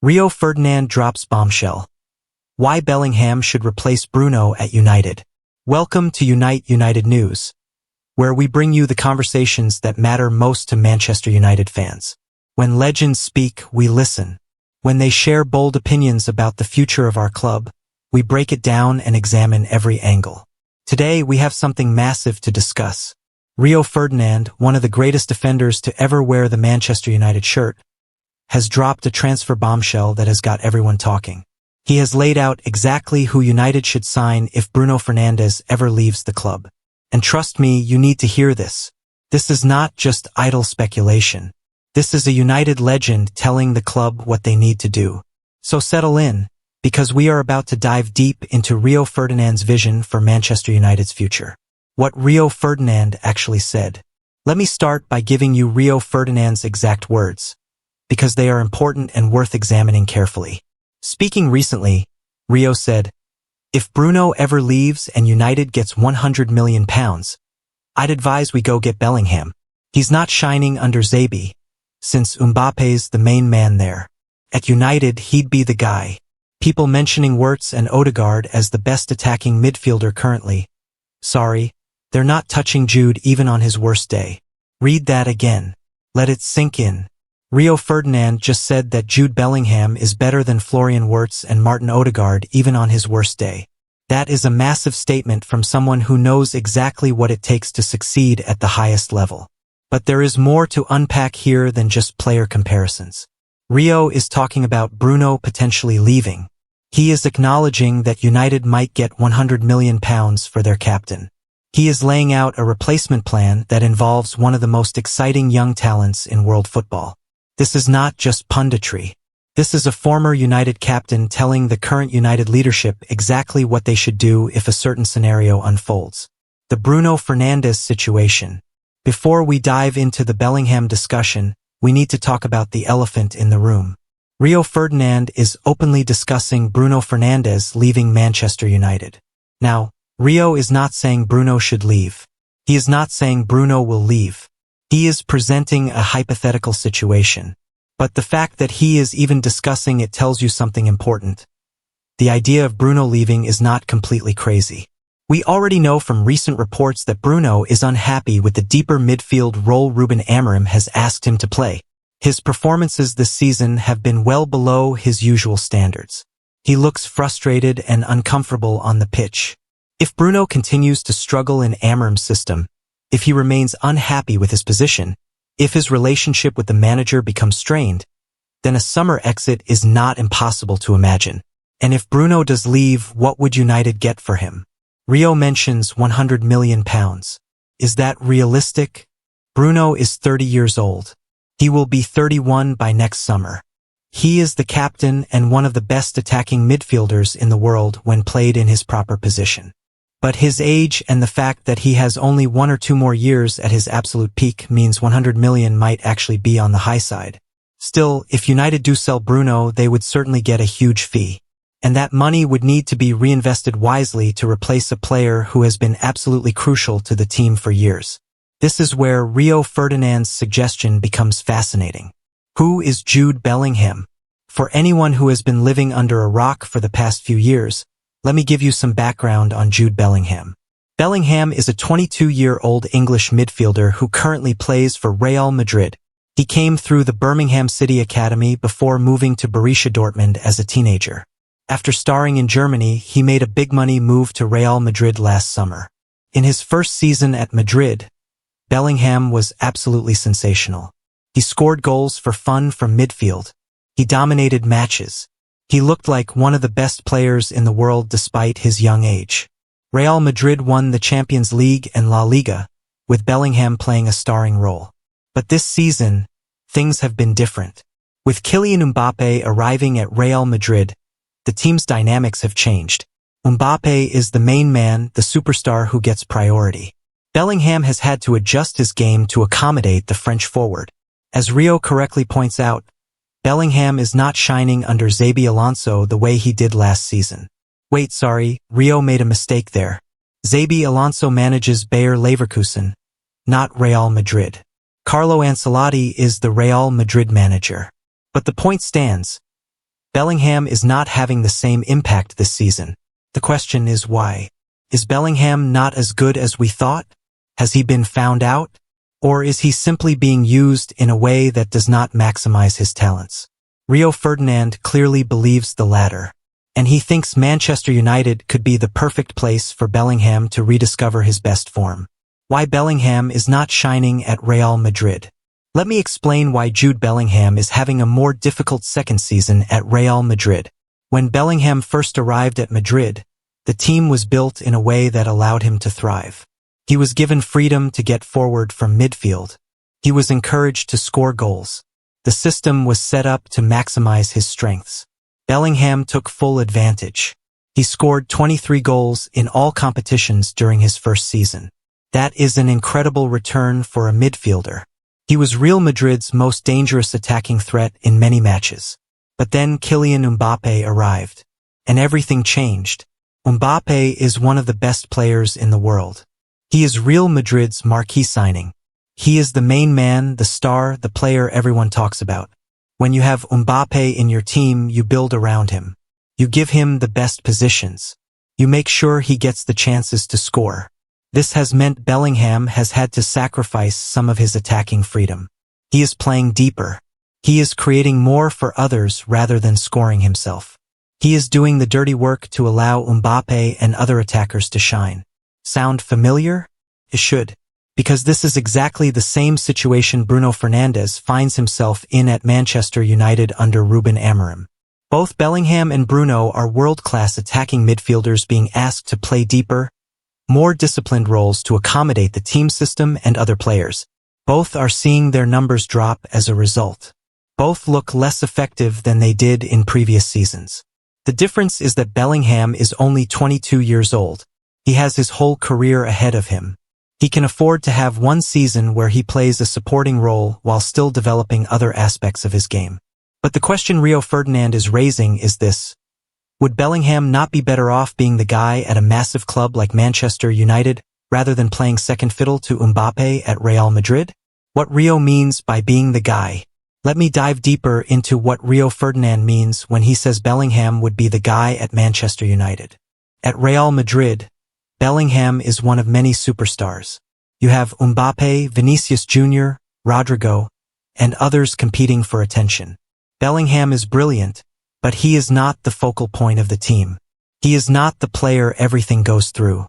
Rio Ferdinand drops bombshell. Why Bellingham should replace Bruno at United. Welcome to United News, where we bring you the conversations that matter most to Manchester United fans. When legends speak, we listen. When they share bold opinions about the future of our club, we break it down and examine every angle. Today, we have something massive to discuss. Rio Ferdinand, one of the greatest defenders to ever wear the Manchester United shirt, has dropped a transfer bombshell that has got everyone talking. He has laid out exactly who United should sign if Bruno Fernandes ever leaves the club. And trust me, you need to hear this. This is not just idle speculation. This is a United legend telling the club what they need to do. So settle in, because we are about to dive deep into Rio Ferdinand's vision for Manchester United's future. What Rio Ferdinand actually said. Let me start by giving you Rio Ferdinand's exact words, because they are important and worth examining carefully. Speaking recently, Rio said, "If Bruno ever leaves and United gets £100 million, I'd advise we go get Bellingham. He's not shining under Zabi, since Mbappe's the main man there. At United, he'd be the guy." People mentioning Wirtz and Odegaard as the best attacking midfielder currently. Sorry, they're not touching Jude even on his worst day. Read that again. Let it sink in. Rio Ferdinand just said that Jude Bellingham is better than Florian Wirtz and Martin Odegaard even on his worst day. That is a massive statement from someone who knows exactly what it takes to succeed at the highest level. But there is more to unpack here than just player comparisons. Rio is talking about Bruno potentially leaving. He is acknowledging that United might get £100 million for their captain. He is laying out a replacement plan that involves one of the most exciting young talents in world football. This is not just punditry. This is a former United captain telling the current United leadership exactly what they should do if a certain scenario unfolds. The Bruno Fernandes situation. Before we dive into the Bellingham discussion, we need to talk about the elephant in the room. Rio Ferdinand is openly discussing Bruno Fernandes leaving Manchester United. Now, Rio is not saying Bruno should leave. He is not saying Bruno will leave. He is presenting a hypothetical situation. But the fact that he is even discussing it tells you something important. The idea of Bruno leaving is not completely crazy. We already know from recent reports that Bruno is unhappy with the deeper midfield role Ruben Amorim has asked him to play. His performances this season have been well below his usual standards. He looks frustrated and uncomfortable on the pitch. If Bruno continues to struggle in Amorim's system, if he remains unhappy with his position, if his relationship with the manager becomes strained, then a summer exit is not impossible to imagine. And if Bruno does leave, what would United get for him? Rio mentions £100 million. Is that realistic? Bruno is 30 years old. He will be 31 by next summer. He is the captain and one of the best attacking midfielders in the world when played in his proper position. But his age and the fact that he has only 1 or 2 more years at his absolute peak means £100 million might actually be on the high side. Still, if United do sell Bruno, they would certainly get a huge fee. And that money would need to be reinvested wisely to replace a player who has been absolutely crucial to the team for years. This is where Rio Ferdinand's suggestion becomes fascinating. Who is Jude Bellingham? For anyone who has been living under a rock for the past few years, let me give you some background on Jude Bellingham. Bellingham is a 22-year-old English midfielder who currently plays for Real Madrid. He came through the Birmingham City Academy before moving to Borussia Dortmund as a teenager. After starring in Germany, he made a big-money move to Real Madrid last summer. In his first season at Madrid, Bellingham was absolutely sensational. He scored goals for fun from midfield. He dominated matches. He looked like one of the best players in the world despite his young age. Real Madrid won the Champions League and La Liga, with Bellingham playing a starring role. But this season, things have been different. With Kylian Mbappe arriving at Real Madrid, the team's dynamics have changed. Mbappe is the main man, the superstar who gets priority. Bellingham has had to adjust his game to accommodate the French forward. As Rio correctly points out, Bellingham is not shining under Xabi Alonso the way he did last season. Wait, sorry, Rio made a mistake there. Xabi Alonso manages Bayer Leverkusen, not Real Madrid. Carlo Ancelotti is the Real Madrid manager. But the point stands. Bellingham is not having the same impact this season. The question is why? Is Bellingham not as good as we thought? Has he been found out? Or is he simply being used in a way that does not maximize his talents? Rio Ferdinand clearly believes the latter, and he thinks Manchester United could be the perfect place for Bellingham to rediscover his best form. Why Bellingham is not shining at Real Madrid. Let me explain why Jude Bellingham is having a more difficult second season at Real Madrid. When Bellingham first arrived at Madrid, the team was built in a way that allowed him to thrive. He was given freedom to get forward from midfield. He was encouraged to score goals. The system was set up to maximize his strengths. Bellingham took full advantage. He scored 23 goals in all competitions during his first season. That is an incredible return for a midfielder. He was Real Madrid's most dangerous attacking threat in many matches. But then Kylian Mbappé arrived, and everything changed. Mbappé is one of the best players in the world. He is Real Madrid's marquee signing. He is the main man, the star, the player everyone talks about. When you have Mbappé in your team, you build around him. You give him the best positions. You make sure he gets the chances to score. This has meant Bellingham has had to sacrifice some of his attacking freedom. He is playing deeper. He is creating more for others rather than scoring himself. He is doing the dirty work to allow Mbappé and other attackers to shine. Sound familiar? It should. Because this is exactly the same situation Bruno Fernandes finds himself in at Manchester United under Ruben Amorim. Both Bellingham and Bruno are world-class attacking midfielders being asked to play deeper, more disciplined roles to accommodate the team system and other players. Both are seeing their numbers drop as a result. Both look less effective than they did in previous seasons. The difference is that Bellingham is only 22 years old. He has his whole career ahead of him. He can afford to have one season where he plays a supporting role while still developing other aspects of his game. But the question Rio Ferdinand is raising is this. Would Bellingham not be better off being the guy at a massive club like Manchester United rather than playing second fiddle to Mbappé at Real Madrid? What Rio means by being the guy. Let me dive deeper into what Rio Ferdinand means when he says Bellingham would be the guy at Manchester United. At Real Madrid, Bellingham is one of many superstars. You have Mbappé, Vinicius Jr., Rodrigo, and others competing for attention. Bellingham is brilliant, but he is not the focal point of the team. He is not the player everything goes through.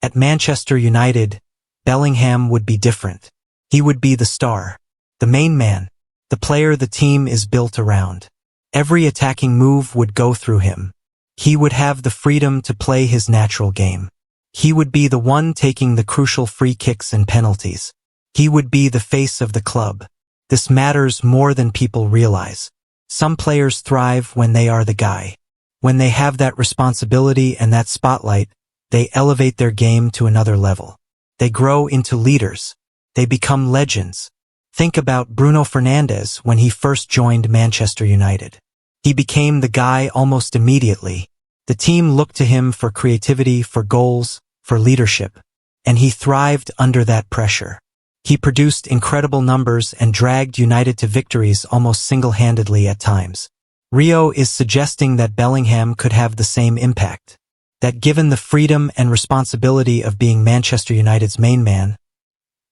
At Manchester United, Bellingham would be different. He would be the star, the main man, the player the team is built around. Every attacking move would go through him. He would have the freedom to play his natural game. He would be the one taking the crucial free kicks and penalties. He would be the face of the club. This matters more than people realize. Some players thrive when they are the guy. When they have that responsibility and that spotlight, they elevate their game to another level. They grow into leaders. They become legends. Think about Bruno Fernandes when he first joined Manchester United. He became the guy almost immediately. The team looked to him for creativity, for goals, for leadership, and he thrived under that pressure. He produced incredible numbers and dragged United to victories almost single-handedly at times. Rio is suggesting that Bellingham could have the same impact. That given the freedom and responsibility of being Manchester United's main man,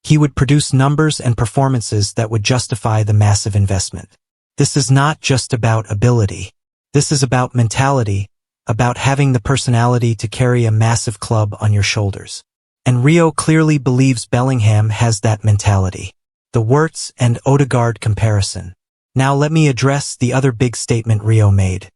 he would produce numbers and performances that would justify the massive investment. This is not just about ability. This is about mentality, about having the personality to carry a massive club on your shoulders. And Rio clearly believes Bellingham has that mentality. The Wirtz and Odegaard comparison. Now let me address the other big statement Rio made.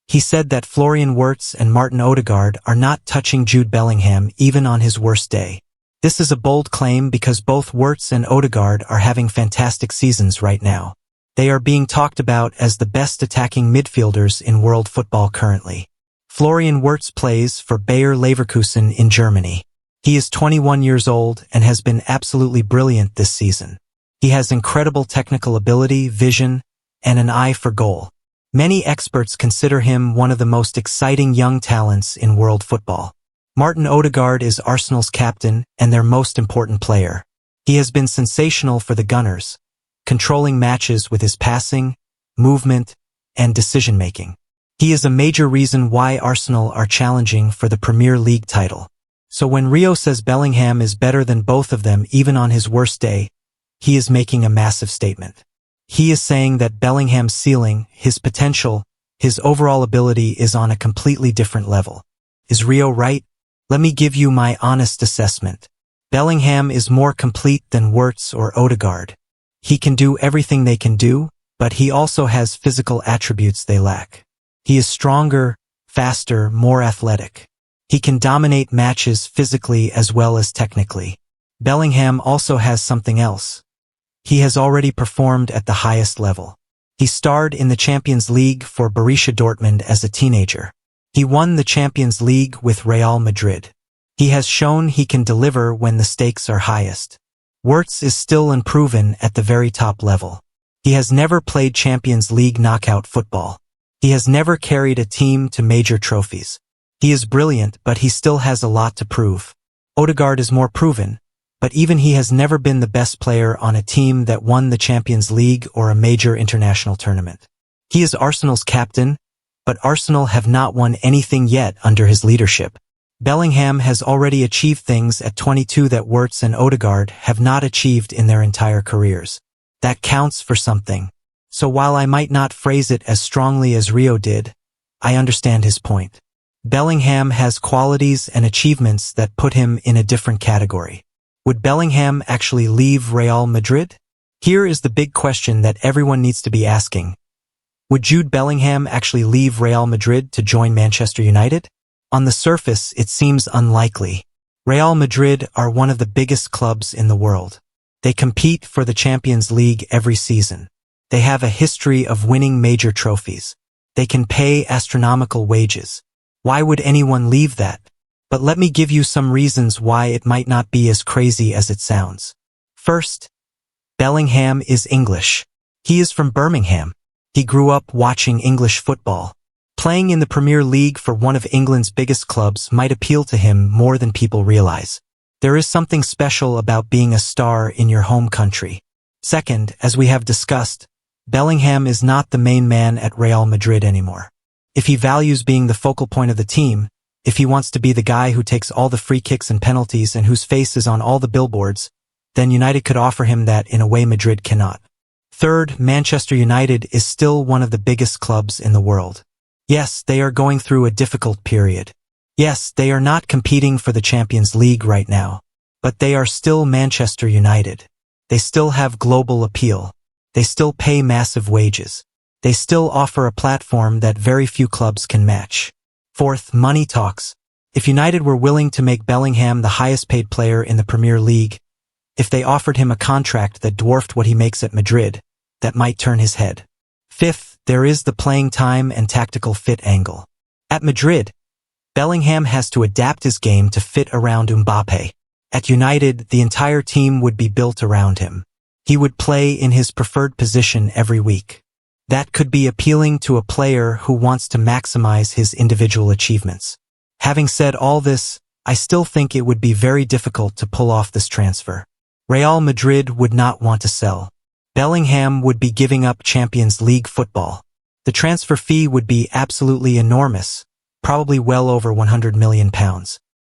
He said that Florian Wirtz and Martin Odegaard are not touching Jude Bellingham even on his worst day. This is a bold claim because both Wirtz and Odegaard are having fantastic seasons right now. They are being talked about as the best attacking midfielders in world football currently. Florian Wirtz plays for Bayer Leverkusen in Germany. He is 21 years old and has been absolutely brilliant this season. He has incredible technical ability, vision, and an eye for goal. Many experts consider him one of the most exciting young talents in world football. Martin Odegaard is Arsenal's captain and their most important player. He has been sensational for the Gunners, controlling matches with his passing, movement, and decision-making. He is a major reason why Arsenal are challenging for the Premier League title. So when Rio says Bellingham is better than both of them even on his worst day, he is making a massive statement. He is saying that Bellingham's ceiling, his potential, his overall ability is on a completely different level. Is Rio right? Let me give you my honest assessment. Bellingham is more complete than Wirtz or Odegaard. He can do everything they can do, but he also has physical attributes they lack. He is stronger, faster, more athletic. He can dominate matches physically as well as technically. Bellingham also has something else. He has already performed at the highest level. He starred in the Champions League for Borussia Dortmund as a teenager. He won the Champions League with Real Madrid. He has shown he can deliver when the stakes are highest. Wirtz is still unproven at the very top level. He has never played Champions League knockout football. He has never carried a team to major trophies. He is brilliant, but he still has a lot to prove. Odegaard is more proven, but even he has never been the best player on a team that won the Champions League or a major international tournament. He is Arsenal's captain, but Arsenal have not won anything yet under his leadership. Bellingham has already achieved things at 22 that Wirtz and Odegaard have not achieved in their entire careers. That counts for something. So while I might not phrase it as strongly as Rio did, I understand his point. Bellingham has qualities and achievements that put him in a different category. Would Bellingham actually leave Real Madrid? Here is the big question that everyone needs to be asking. Would Jude Bellingham actually leave Real Madrid to join Manchester United? On the surface, it seems unlikely. Real Madrid are one of the biggest clubs in the world. They compete for the Champions League every season. They have a history of winning major trophies. They can pay astronomical wages. Why would anyone leave that? But let me give you some reasons why it might not be as crazy as it sounds. First, Bellingham is English. He is from Birmingham. He grew up watching English football. Playing in the Premier League for one of England's biggest clubs might appeal to him more than people realize. There is something special about being a star in your home country. Second, as we have discussed, Bellingham is not the main man at Real Madrid anymore. If he values being the focal point of the team, if he wants to be the guy who takes all the free kicks and penalties and whose face is on all the billboards, then United could offer him that in a way Madrid cannot. Third, Manchester United is still one of the biggest clubs in the world. Yes, they are going through a difficult period. Yes, they are not competing for the Champions League right now, but they are still Manchester United. They still have global appeal. They still pay massive wages. They still offer a platform that very few clubs can match. Fourth, money talks. If United were willing to make Bellingham the highest paid player in the Premier League, if they offered him a contract that dwarfed what he makes at Madrid, that might turn his head. Fifth, there is the playing time and tactical fit angle. At Madrid, Bellingham has to adapt his game to fit around Mbappe. At United, the entire team would be built around him. He would play in his preferred position every week. That could be appealing to a player who wants to maximize his individual achievements. Having said all this, I still think it would be very difficult to pull off this transfer. Real Madrid would not want to sell. Bellingham would be giving up Champions League football. The transfer fee would be absolutely enormous, probably well over £100 million.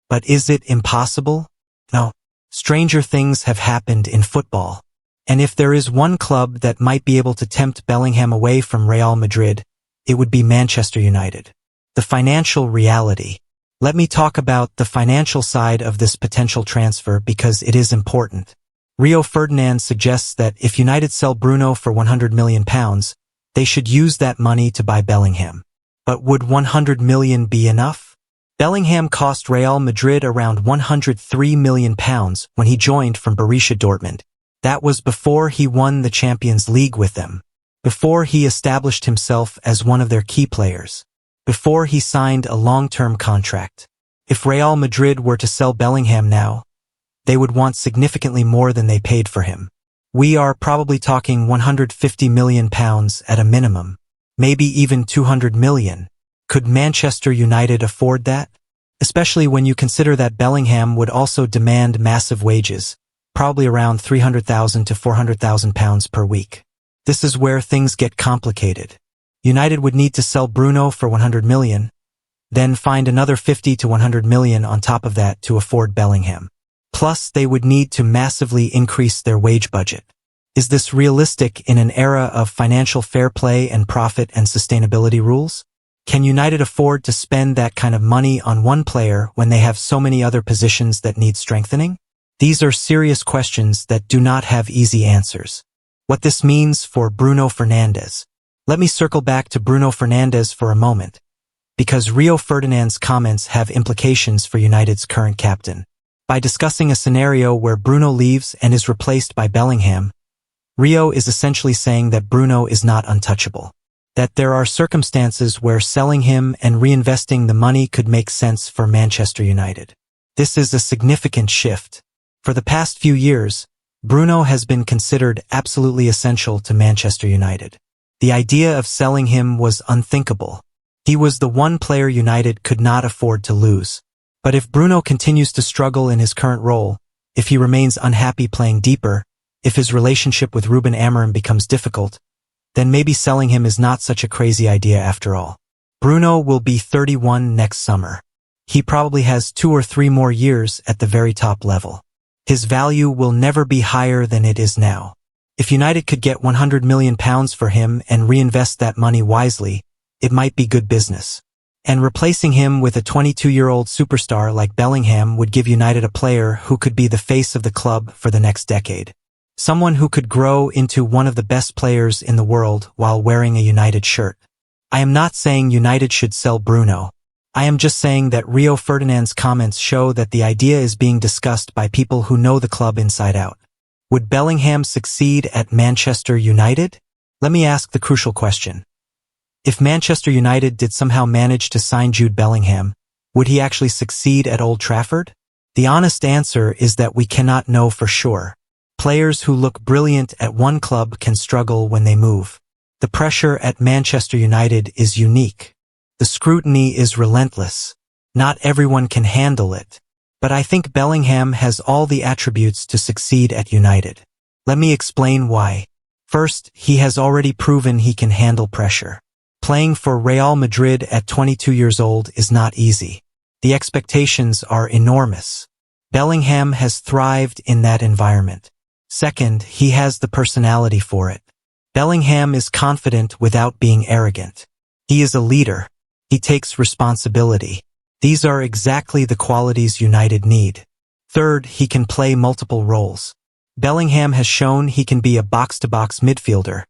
But is it impossible? No. Stranger things have happened in football. And if there is one club that might be able to tempt Bellingham away from Real Madrid, it would be Manchester United. The financial reality. Let me talk about the financial side of this potential transfer because it is important. Rio Ferdinand suggests that if United sell Bruno for £100 million, they should use that money to buy Bellingham. But would £100 million be enough? Bellingham cost Real Madrid around £103 million when he joined from Borussia Dortmund. That was before he won the Champions League with them, before he established himself as one of their key players, before he signed a long-term contract. If Real Madrid were to sell Bellingham now, they would want significantly more than they paid for him. We are probably talking £150 million at a minimum, maybe even £200 million. Could Manchester United afford that? Especially when you consider that Bellingham would also demand massive wages, probably around £300,000 to £400,000 per week. This is where things get complicated. United would need to sell Bruno for 100 million, then find another 50 to 100 million on top of that to afford Bellingham. Plus, they would need to massively increase their wage budget. Is this realistic in an era of financial fair play and profit and sustainability rules? Can United afford to spend that kind of money on one player when they have so many other positions that need strengthening? These are serious questions that do not have easy answers. What this means for Bruno Fernandes. Let me circle back to Bruno Fernandes for a moment, because Rio Ferdinand's comments have implications for United's current captain. By discussing a scenario where Bruno leaves and is replaced by Bellingham, Rio is essentially saying that Bruno is not untouchable, that there are circumstances where selling him and reinvesting the money could make sense for Manchester United. This is a significant shift. For the past few years, Bruno has been considered absolutely essential to Manchester United. The idea of selling him was unthinkable. He was the one player United could not afford to lose. But if Bruno continues to struggle in his current role, if he remains unhappy playing deeper, if his relationship with Ruben Amorim becomes difficult, then maybe selling him is not such a crazy idea after all. Bruno will be 31 next summer. He probably has 2 or 3 more years at the very top level. His value will never be higher than it is now. If United could get £100 million for him and reinvest that money wisely, it might be good business. And replacing him with a 22-year-old superstar like Bellingham would give United a player who could be the face of the club for the next decade. Someone who could grow into one of the best players in the world while wearing a United shirt. I am not saying United should sell Bruno. I am just saying that Rio Ferdinand's comments show that the idea is being discussed by people who know the club inside out. Would Bellingham succeed at Manchester United? Let me ask the crucial question. If Manchester United did somehow manage to sign Jude Bellingham, would he actually succeed at Old Trafford? The honest answer is that we cannot know for sure. Players who look brilliant at one club can struggle when they move. The pressure at Manchester United is unique. The scrutiny is relentless. Not everyone can handle it. But I think Bellingham has all the attributes to succeed at United. Let me explain why. First, he has already proven he can handle pressure. Playing for Real Madrid at 22 years old is not easy. The expectations are enormous. Bellingham has thrived in that environment. Second, he has the personality for it. Bellingham is confident without being arrogant. He is a leader. He takes responsibility. These are exactly the qualities United need. Third, he can play multiple roles. Bellingham has shown he can be a box-to-box midfielder,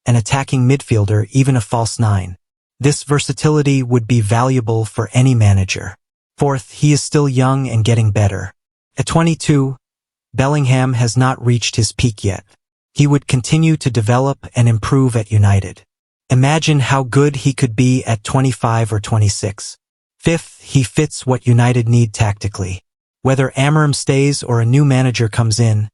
an attacking midfielder, even a false nine. This versatility would be valuable for any manager. Fourth, he is still young and getting better. At 22, Bellingham has not reached his peak yet. He would continue to develop and improve at United. Imagine how good he could be at 25 or 26. Fifth, he fits what United need tactically. Whether Amorim stays or a new manager comes in,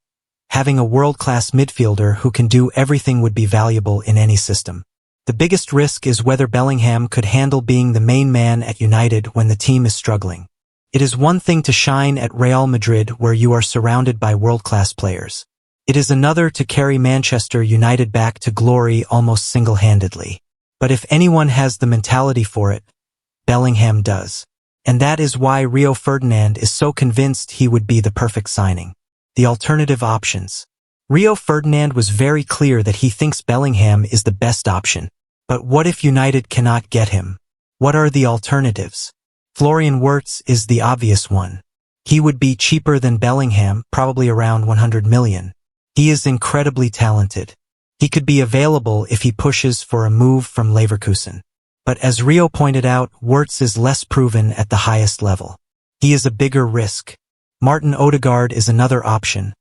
having a world-class midfielder who can do everything would be valuable in any system. The biggest risk is whether Bellingham could handle being the main man at United when the team is struggling. It is one thing to shine at Real Madrid where you are surrounded by world-class players. It is another to carry Manchester United back to glory almost single-handedly. But if anyone has the mentality for it, Bellingham does. And that is why Rio Ferdinand is so convinced he would be the perfect signing. The alternative options. Rio Ferdinand was very clear that he thinks Bellingham is the best option. But what if United cannot get him? What are the alternatives? Florian Wirtz is the obvious one. He would be cheaper than Bellingham, probably around 100 million. He is incredibly talented. He could be available if he pushes for a move from Leverkusen. But as Rio pointed out, Wirtz is less proven at the highest level. He is a bigger risk. Martin Odegaard is another option,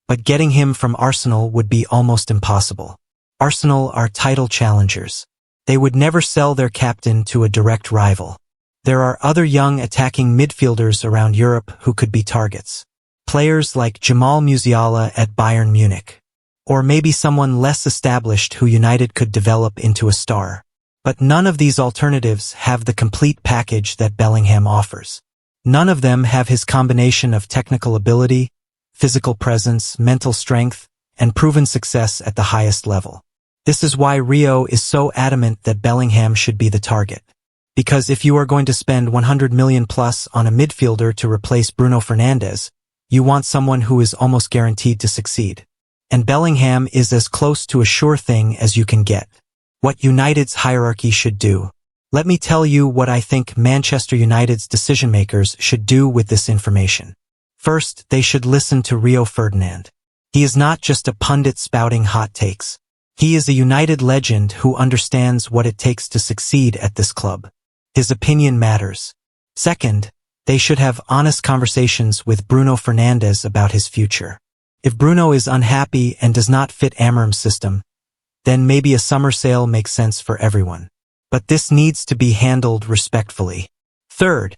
but getting him from Arsenal would be almost impossible. Arsenal are title challengers. They would never sell their captain to a direct rival. There are other young attacking midfielders around Europe who could be targets. Players like Jamal Musiala at Bayern Munich. Or maybe someone less established who United could develop into a star. But none of these alternatives have the complete package that Bellingham offers. None of them have his combination of technical ability, physical presence, mental strength, and proven success at the highest level. This is why Rio is so adamant that Bellingham should be the target. Because if you are going to spend 100 million plus on a midfielder to replace Bruno Fernandes, you want someone who is almost guaranteed to succeed. And Bellingham is as close to a sure thing as you can get. What United's hierarchy should do. Let me tell you what I think Manchester United's decision-makers should do with this information. First, they should listen to Rio Ferdinand. He is not just a pundit spouting hot takes. He is a United legend who understands what it takes to succeed at this club. His opinion matters. Second, they should have honest conversations with Bruno Fernandes about his future. If Bruno is unhappy and does not fit Amorim's system, then maybe a summer sale makes sense for everyone. But this needs to be handled respectfully. Third,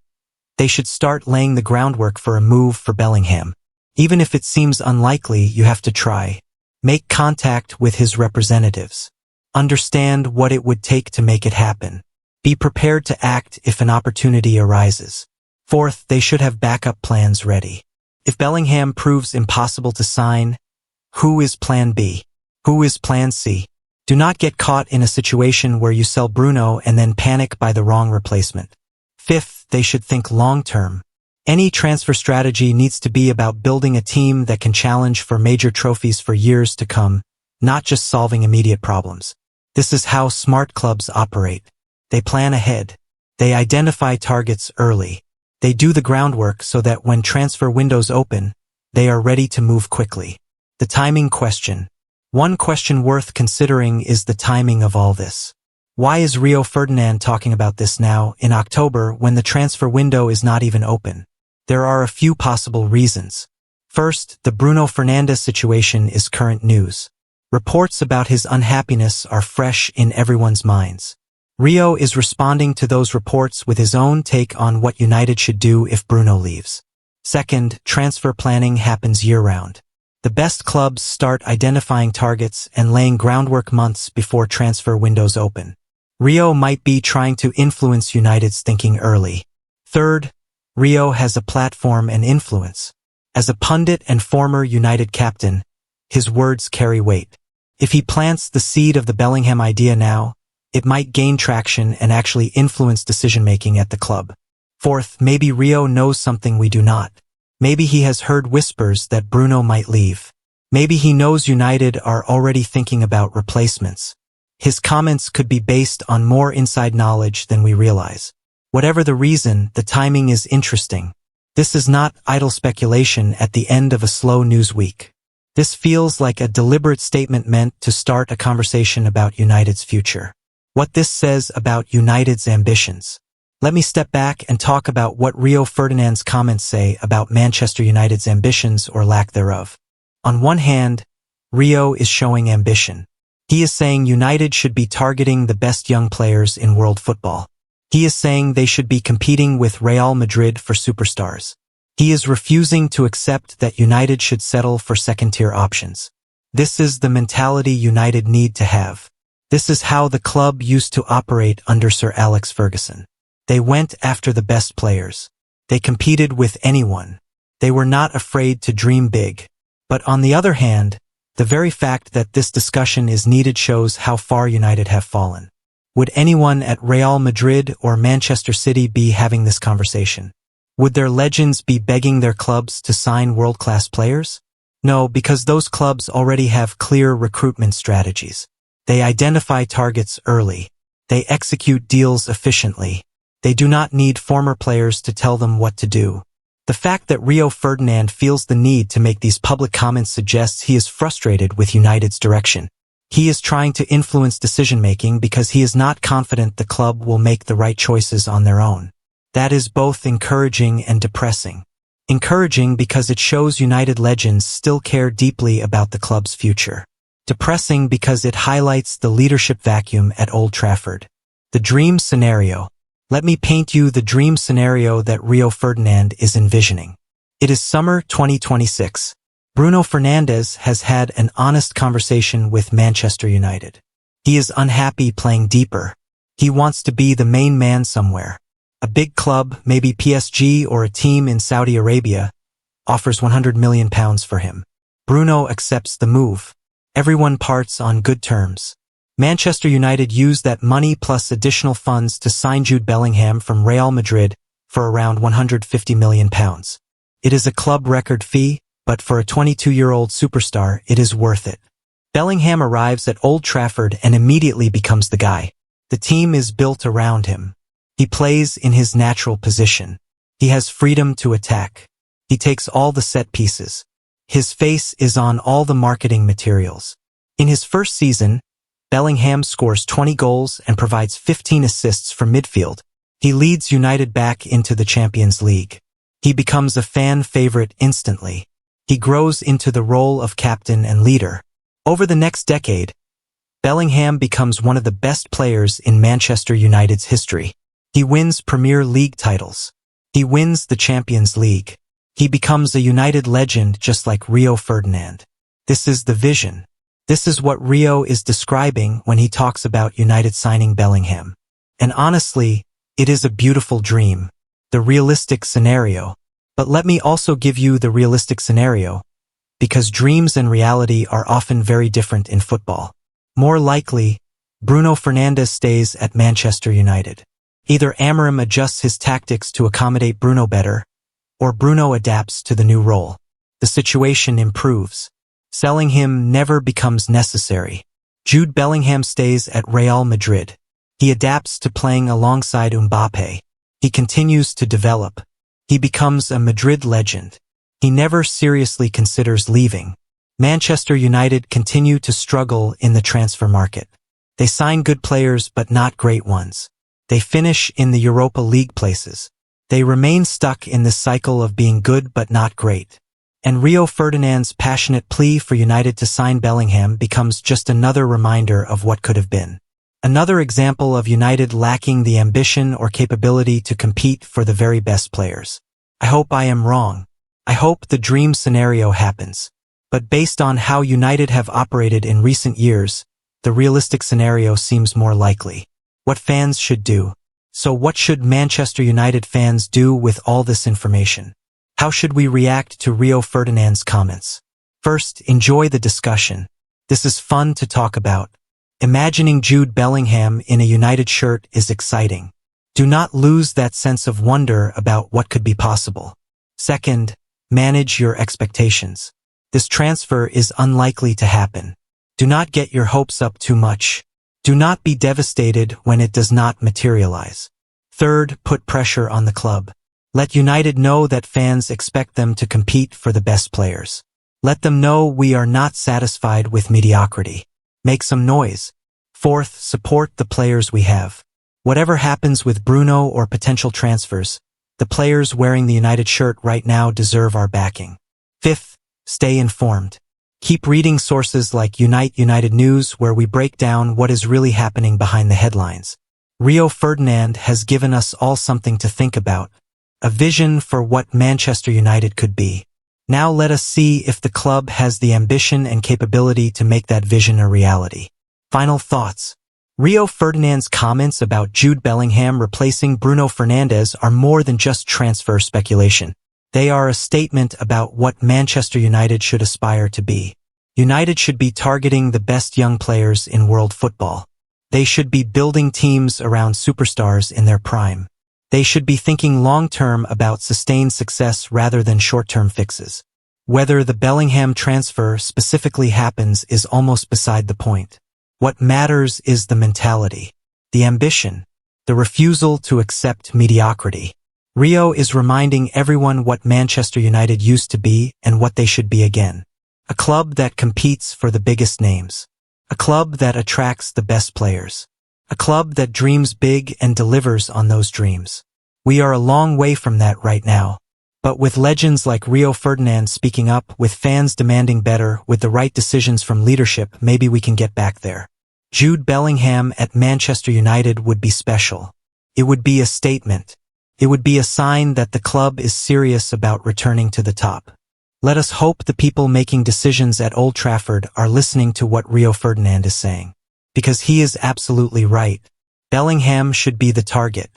they should start laying the groundwork for a move for Bellingham. Even if it seems unlikely, you have to try. Make contact with his representatives. Understand what it would take to make it happen. Be prepared to act if an opportunity arises. Fourth, they should have backup plans ready. If Bellingham proves impossible to sign, who is Plan B? Who is Plan C? Do not get caught in a situation where you sell Bruno and then panic by the wrong replacement. Fifth, they should think long-term. Any transfer strategy needs to be about building a team that can challenge for major trophies for years to come, not just solving immediate problems. This is how smart clubs operate. They plan ahead. They identify targets early. They do the groundwork so that when transfer windows open, they are ready to move quickly. The timing question. One question worth considering is the timing of all this. Why is Rio Ferdinand talking about this now, in October, when the transfer window is not even open? There are a few possible reasons. First, the Bruno Fernandes situation is current news. Reports about his unhappiness are fresh in everyone's minds. Rio is responding to those reports with his own take on what United should do if Bruno leaves. Second, transfer planning happens year-round. The best clubs start identifying targets and laying groundwork months before transfer windows open. Rio might be trying to influence United's thinking early. Third, Rio has a platform and influence. As a pundit and former United captain, his words carry weight. If he plants the seed of the Bellingham idea now, it might gain traction and actually influence decision-making at the club. Fourth, maybe Rio knows something we do not. Maybe he has heard whispers that Bruno might leave. Maybe he knows United are already thinking about replacements. His comments could be based on more inside knowledge than we realize. Whatever the reason, the timing is interesting. This is not idle speculation at the end of a slow news week. This feels like a deliberate statement meant to start a conversation about United's future. What this says about United's ambitions. Let me step back and talk about what Rio Ferdinand's comments say about Manchester United's ambitions or lack thereof. On one hand, Rio is showing ambition. He is saying United should be targeting the best young players in world football. He is saying they should be competing with Real Madrid for superstars. He is refusing to accept that United should settle for second-tier options. This is the mentality United need to have. This is how the club used to operate under Sir Alex Ferguson. They went after the best players. They competed with anyone. They were not afraid to dream big. But on the other hand, the very fact that this discussion is needed shows how far United have fallen. Would anyone at Real Madrid or Manchester City be having this conversation? Would their legends be begging their clubs to sign world-class players? No, because those clubs already have clear recruitment strategies. They identify targets early. They execute deals efficiently. They do not need former players to tell them what to do. The fact that Rio Ferdinand feels the need to make these public comments suggests he is frustrated with United's direction. He is trying to influence decision-making because he is not confident the club will make the right choices on their own. That is both encouraging and depressing. Encouraging because it shows United legends still care deeply about the club's future. Depressing because it highlights the leadership vacuum at Old Trafford. The dream scenario. Let me paint you the dream scenario that Rio Ferdinand is envisioning. It is summer 2026. Bruno Fernandes has had an honest conversation with Manchester United. He is unhappy playing deeper. He wants to be the main man somewhere. A big club, maybe PSG or a team in Saudi Arabia, offers £100 million for him. Bruno accepts the move. Everyone parts on good terms. Manchester United used that money plus additional funds to sign Jude Bellingham from Real Madrid for around £150 million. It is a club record fee, but for a 22-year-old superstar, it is worth it. Bellingham arrives at Old Trafford and immediately becomes the guy. The team is built around him. He plays in his natural position. He has freedom to attack. He takes all the set pieces. His face is on all the marketing materials. In his first season, Bellingham scores 20 goals and provides 15 assists from midfield. He leads United back into the Champions League. He becomes a fan favorite instantly. He grows into the role of captain and leader. Over the next decade, Bellingham becomes one of the best players in Manchester United's history. He wins Premier League titles. He wins the Champions League. He becomes a United legend just like Rio Ferdinand. This is the vision. This is what Rio is describing when he talks about United signing Bellingham. And honestly, it is a beautiful dream. The realistic scenario. But let me also give you the realistic scenario, because dreams and reality are often very different in football. More likely, Bruno Fernandes stays at Manchester United. Either Amorim adjusts his tactics to accommodate Bruno better, or Bruno adapts to the new role. The situation improves. Selling him never becomes necessary. Jude Bellingham stays at Real Madrid. He adapts to playing alongside Mbappe. He continues to develop. He becomes a Madrid legend. He never seriously considers leaving. Manchester United continue to struggle in the transfer market. They sign good players but not great ones. They finish in the Europa League places. They remain stuck in this cycle of being good but not great. And Rio Ferdinand's passionate plea for United to sign Bellingham becomes just another reminder of what could have been. Another example of United lacking the ambition or capability to compete for the very best players. I hope I am wrong. I hope the dream scenario happens. But based on how United have operated in recent years, the realistic scenario seems more likely. What fans should do. So what should Manchester United fans do with all this information? How should we react to Rio Ferdinand's comments? First, enjoy the discussion. This is fun to talk about. Imagining Jude Bellingham in a United shirt is exciting. Do not lose that sense of wonder about what could be possible. Second, manage your expectations. This transfer is unlikely to happen. Do not get your hopes up too much. Do not be devastated when it does not materialize. Third, put pressure on the club. Let United know that fans expect them to compete for the best players. Let them know we are not satisfied with mediocrity. Make some noise. Fourth, support the players we have. Whatever happens with Bruno or potential transfers, the players wearing the United shirt right now deserve our backing. Fifth, stay informed. Keep reading sources like United News, where we break down what is really happening behind the headlines. Rio Ferdinand has given us all something to think about. A vision for what Manchester United could be. Now let us see if the club has the ambition and capability to make that vision a reality. Final thoughts. Rio Ferdinand's comments about Jude Bellingham replacing Bruno Fernandes are more than just transfer speculation. They are a statement about what Manchester United should aspire to be. United should be targeting the best young players in world football. They should be building teams around superstars in their prime. They should be thinking long-term about sustained success rather than short-term fixes. Whether the Bellingham transfer specifically happens is almost beside the point. What matters is the mentality, the ambition, the refusal to accept mediocrity. Rio is reminding everyone what Manchester United used to be and what they should be again. A club that competes for the biggest names. A club that attracts the best players. A club that dreams big and delivers on those dreams. We are a long way from that right now. But with legends like Rio Ferdinand speaking up, with fans demanding better, with the right decisions from leadership, maybe we can get back there. Jude Bellingham at Manchester United would be special. It would be a statement. It would be a sign that the club is serious about returning to the top. Let us hope the people making decisions at Old Trafford are listening to what Rio Ferdinand is saying. Because he is absolutely right. Bellingham should be the target.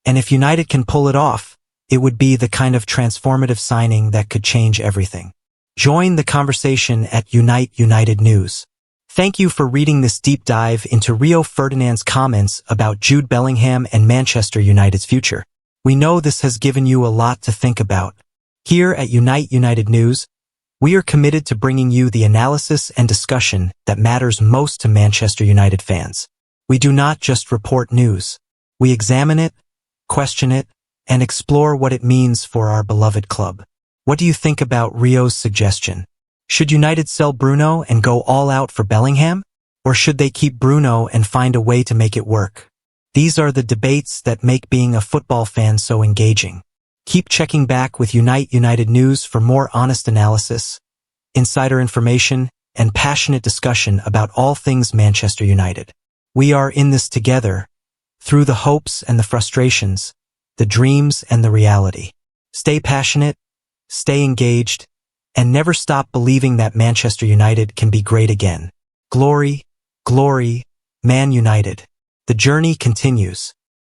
And if United can pull it off, it would be the kind of transformative signing that could change everything. Join the conversation at United News. Thank you for reading this deep dive into Rio Ferdinand's comments about Jude Bellingham and Manchester United's future. We know this has given you a lot to think about. Here at Unite United News, we are committed to bringing you the analysis and discussion that matters most to Manchester United fans. We do not just report news. We examine it, question it, and explore what it means for our beloved club. What do you think about Rio's suggestion? Should United sell Bruno and go all out for Bellingham? Or should they keep Bruno and find a way to make it work? These are the debates that make being a football fan so engaging. Keep checking back with Unite United News for more honest analysis, insider information, and passionate discussion about all things Manchester United. We are in this together, through the hopes and the frustrations, the dreams and the reality. Stay passionate, stay engaged, and never stop believing that Manchester United can be great again. Glory, glory, Man United. The journey continues.